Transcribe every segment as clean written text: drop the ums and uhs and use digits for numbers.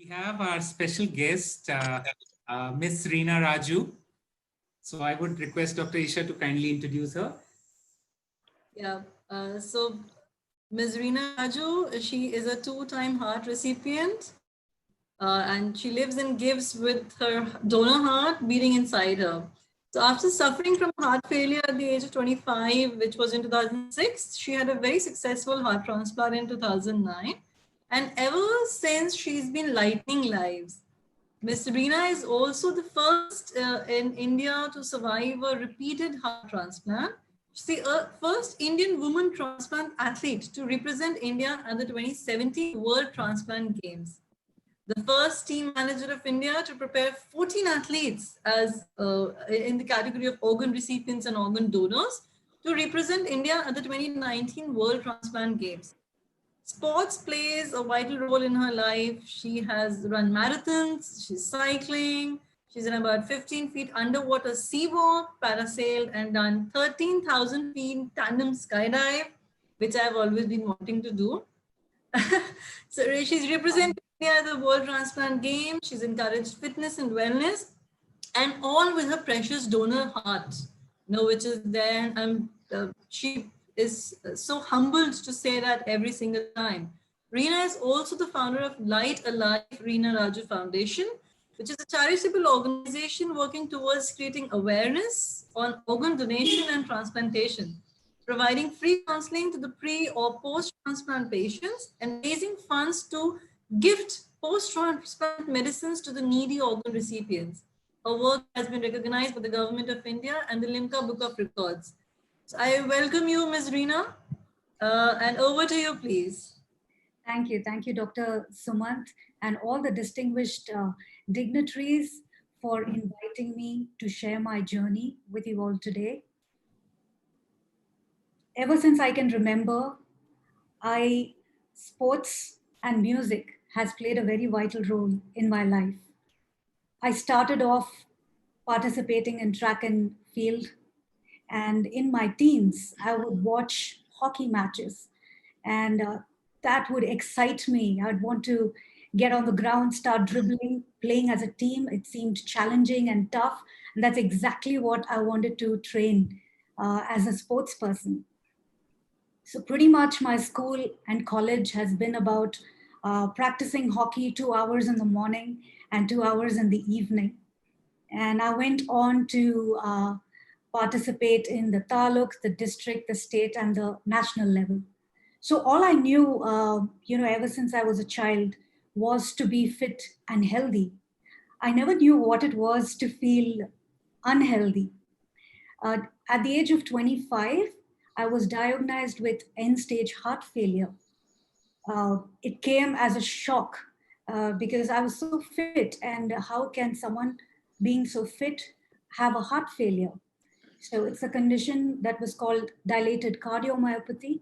We have our special guest, Miss Reena Raju. So I would request Dr. Isha to kindly introduce her. Yeah. So Ms. Reena Raju, she is a two-time heart recipient, and she lives and gives with her donor heart beating inside her. So after suffering from heart failure at the age of 25, which was in 2006, she had a very successful heart transplant in 2009. And ever since, she's been lightening lives. Ms. Reena is also the first in India to survive a repeated heart transplant. She's the first Indian woman transplant athlete to represent India at the 2017 World Transplant Games. The first team manager of India to prepare 14 athletes as in the category of organ recipients and organ donors to represent India at the 2019 World Transplant Games. Sports plays a vital role in her life. She has run marathons, she's cycling, she's in about 15 feet underwater sea walk, parasailed, and done 13,000 feet tandem skydive, which I've always been wanting to do. So she's representing India at the World Transplant Game. She's encouraged fitness and wellness, and all with her precious donor heart, which is there. And she is so humbled to say that every single time. Reena is also the founder of Light Alive Reena Raju Foundation, which is a charitable organization working towards creating awareness on organ donation and transplantation, providing free counseling to the pre or post transplant patients, and raising funds to gift post transplant medicines to the needy organ recipients. Her work has been recognized by the Government of India and the Limca Book of Records. So I welcome you, Ms. Reena, and over to you, please. Thank you, Dr. Sumant, and all the distinguished dignitaries for inviting me to share my journey with you all today. Ever since I can remember, sports and music has played a very vital role in my life. I started off participating in track and field, and in my teens, I would watch hockey matches, and that would excite me. I'd want to get on the ground, start dribbling, playing as a team. It seemed challenging and tough, and that's exactly what I wanted to train as a sports person. So pretty much my school and college has been about practicing hockey 2 hours in the morning and 2 hours in the evening. And I went on to participate in the taluk, the district, the state, and the national level. So all I knew, ever since I was a child, was to be fit and healthy. I never knew what it was to feel unhealthy. At the age of 25, I was diagnosed with end-stage heart failure. It came as a shock because I was so fit, and how can someone being so fit have a heart failure? So it's a condition that was called dilated cardiomyopathy,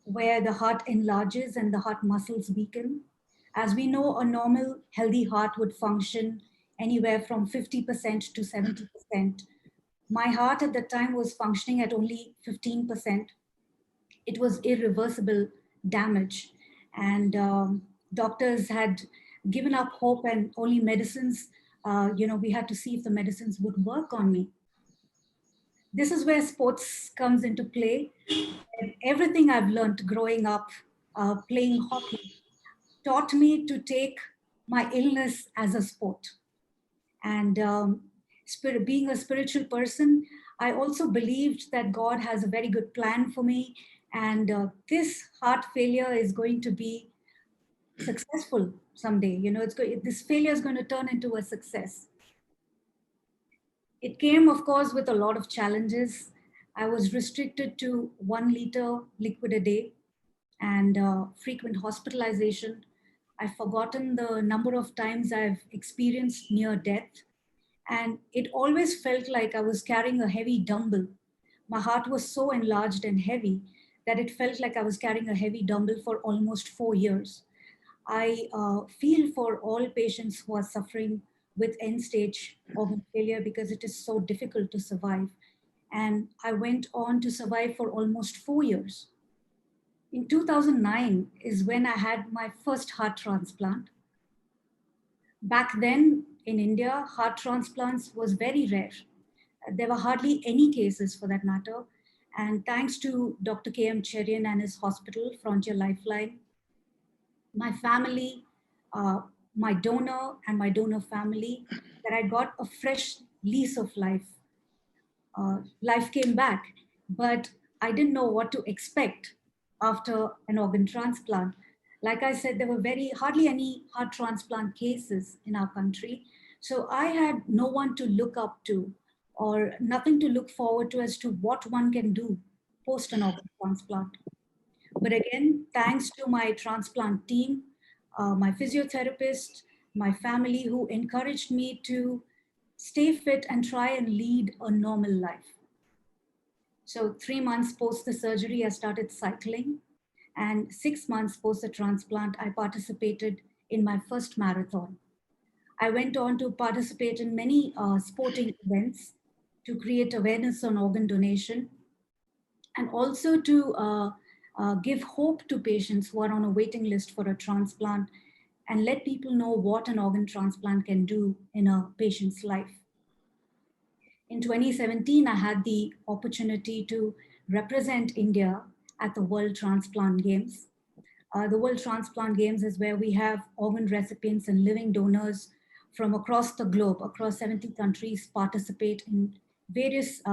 where the heart enlarges and the heart muscles weaken. As we know, a normal healthy heart would function anywhere from 50% to 70%. My heart at the time was functioning at only 15%. It was irreversible damage. And doctors had given up hope, and only medicines, we had to see if the medicines would work on me. This is where sports comes into play. And everything I've learned growing up, playing hockey, taught me to take my illness as a sport. And being a spiritual person, I also believed that God has a very good plan for me. And this heart failure is going to be successful someday. This failure is going to turn into a success. It came, of course, with a lot of challenges. I was restricted to 1 liter liquid a day and frequent hospitalization. I've forgotten the number of times I've experienced near death. And it always felt like I was carrying a heavy dumbbell. My heart was so enlarged and heavy that it felt like I was carrying a heavy dumbbell for almost 4 years. I feel for all patients who are suffering with end stage organ failure because it is so difficult to survive. And I went on to survive for almost 4 years. In 2009 is when I had my first heart transplant. Back then in India, heart transplants was very rare. There were hardly any cases for that matter. And thanks to Dr. K.M. Cherian and his hospital, Frontier Lifeline, my family, uh, my donor and my donor family, that I got a fresh lease of life. Life came back, but I didn't know what to expect after an organ transplant. Like I said, there were hardly any heart transplant cases in our country. So I had no one to look up to or nothing to look forward to as to what one can do post an organ transplant. But again, thanks to my transplant team, my physiotherapist, my family who encouraged me to stay fit and try and lead a normal life. So 3 months post the surgery, I started cycling. And 6 months post the transplant, I participated in my first marathon. I went on to participate in many sporting events to create awareness on organ donation and also to give hope to patients who are on a waiting list for a transplant and let people know what an organ transplant can do in a patient's life. In 2017, I had the opportunity to represent India at the World Transplant Games. The World Transplant Games is where we have organ recipients and living donors from across the globe, across 70 countries, participate in various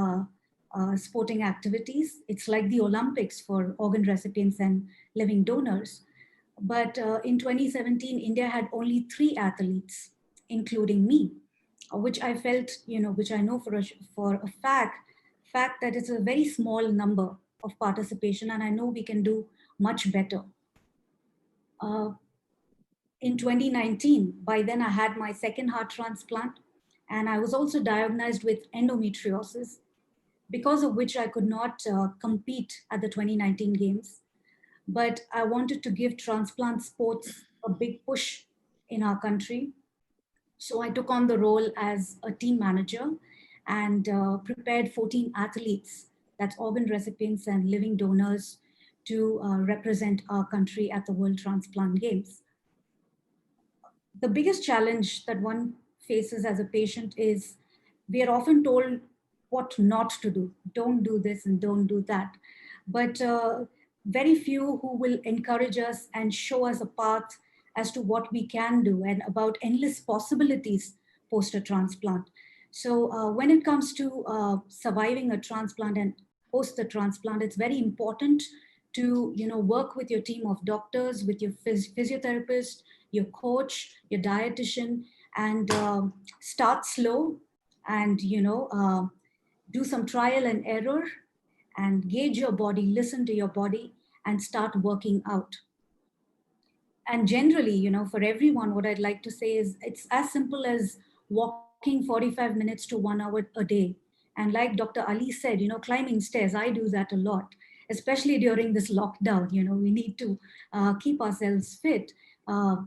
sporting activities. It's like the Olympics for organ recipients and living donors. But in 2017, India had only 3 athletes, including me, which I felt, which I know for a fact that it's a very small number of participation, and I know we can do much better. Uh, in 2019, by then I had my second heart transplant, and I was also diagnosed with endometriosis, because of which I could not compete at the 2019 games. But I wanted to give transplant sports a big push in our country. So I took on the role as a team manager and prepared 14 athletes, that's organ recipients and living donors, to represent our country at the World Transplant Games. The biggest challenge that one faces as a patient is we are often told what not to do. Don't do this and don't do that. But very few who will encourage us and show us a path as to what we can do and about endless possibilities post a transplant. So when it comes to surviving a transplant and post the transplant, it's very important to work with your team of doctors, with your physiotherapist, your coach, your dietitian, and start slow and do some trial and error and gauge your body, listen to your body, and start working out. And generally, for everyone, what I'd like to say is it's as simple as walking 45 minutes to 1 hour a day. And like Dr. Ali said, climbing stairs, I do that a lot, especially during this lockdown. We need to keep ourselves fit,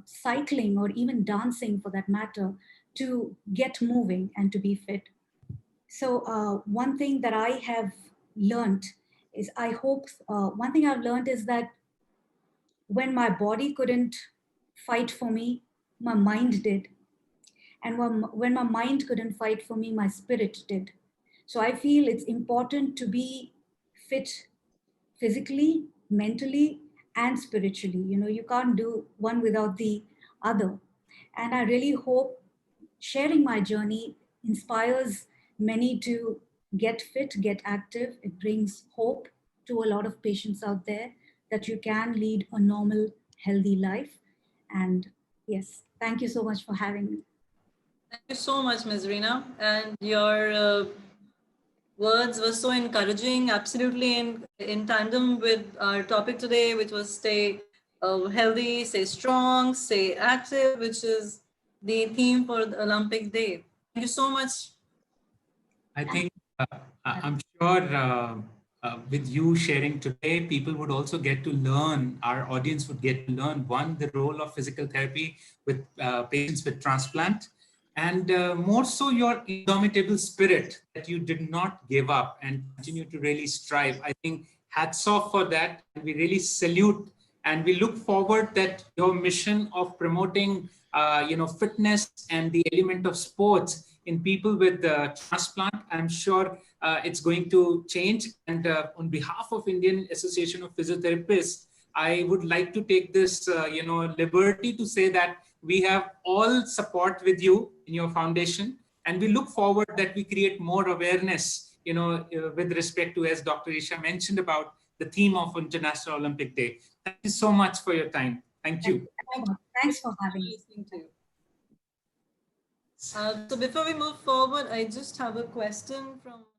cycling or even dancing for that matter, to get moving and to be fit. So one thing that I have learned is one thing I've learned is that when my body couldn't fight for me, my mind did. And when my mind couldn't fight for me, my spirit did. So I feel it's important to be fit physically, mentally, and spiritually. You can't do one without the other. And I really hope sharing my journey inspires many to get fit, get active. It brings hope to a lot of patients out there that you can lead a normal, healthy life. And yes, thank you so much for having me. Thank you so much, Ms. Reena. And your words were so encouraging, absolutely in tandem with our topic today, which was stay healthy, stay strong, stay active, which is the theme for the Olympic Day. Thank you so much. I think I'm sure with you sharing today, people would also get to learn, our audience would get to learn, one, the role of physical therapy with patients with transplant, and more so your indomitable spirit that you did not give up and continue to really strive. I think hats off for that. And we really salute And we look forward that your mission of promoting fitness and the element of sports in people with transplant, I'm sure it's going to change. And on behalf of Indian Association of Physiotherapists, I would like to take this liberty to say that we have all support with you in your foundation, and we look forward that we create more awareness, with respect to, as Dr. Isha mentioned, about the theme of International Olympic Day. Thank you so much for your time. Thank you. Thanks for having me. Listening to you. So before we move forward, I just have a question from